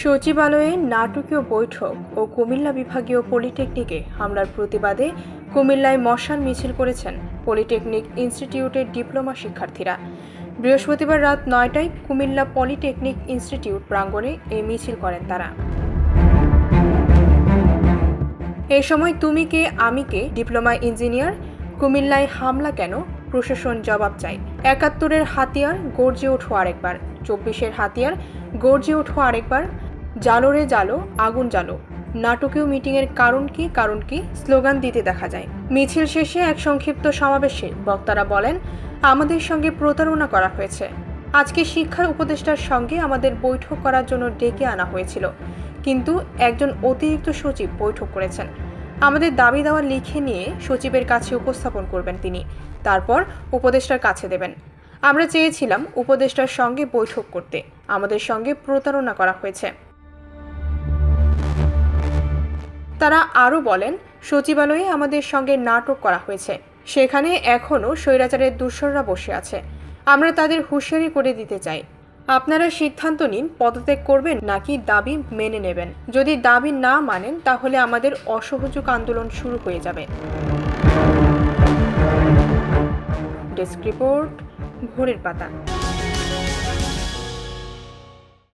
সচিবালয়ে নাটকীয় বৈঠক ও কুমিল্লা বিভাগীয় পলিটেকনিকে হামলার প্রতিবাদে কুমিল্লায় মশাল মিছিল করেছেন পলিটেকনিক ইনস্টিটিউটের ডিপ্লোমা শিক্ষার্থীরা। বৃহস্পতিবার রাত ৯টায় কুমিল্লা পলিটেকনিক ইনস্টিটিউট প্রাঙ্গণে এই মিছিল করেন তারা। এই সময় তুমি কে আমি কে, ডিপ্লোমা ইঞ্জিনিয়ার, কুমিল্লায় হামলা কেন, প্রশাসন জবাব চাই, ৭১-এর হাতিয়ার গর্জে ওঠো আরেকবার, ২৪-এর হাতিয়ার গর্জে ওঠো আরেকবার, জালো রে জালো, আগুন জালো, নাটকীয় মিটিংয়ের কারণ কি স্লোগান দিতে দেখা যায়। মিছিল শেষে এক সংক্ষিপ্ত সমাবেশে বক্তারা বলেন, আমাদের সঙ্গে প্রতারণা করা হয়েছে। আজকে শিক্ষা উপদেষ্টার সঙ্গে আমাদের বৈঠক করার জন্য ডেকে আনা হয়েছিল, কিন্তু একজন অতিরিক্ত সচিব বৈঠক করেছেন। আমাদের দাবি দাওয়া লিখে নিয়ে সচিবের কাছে উপস্থাপন করবেন তিনি, তারপর উপদেষ্টার কাছে দেবেন। আমরা চেয়েছিলাম উপদেষ্টার সঙ্গে বৈঠক করতে, আমাদের সঙ্গে প্রতারণা করা হয়েছে। তারা আরও বলেন, সচিবালয়ে আমাদের সঙ্গে নাটক করা হয়েছে, সেখানে এখনও স্বৈরাচারের দূষররা বসে আছে। আমরা তাদের হুঁশিয়ারি করে দিতে চাই, আপনারা সিদ্ধান্ত নিন, পদত্যাগ করবেন নাকি দাবি মেনে নেবেন। যদি দাবি না মানেন তাহলে আমাদের অসহযোগ আন্দোলন শুরু হয়ে যাবে। ডেস্ক রিপোর্ট, ভোরের পাতা।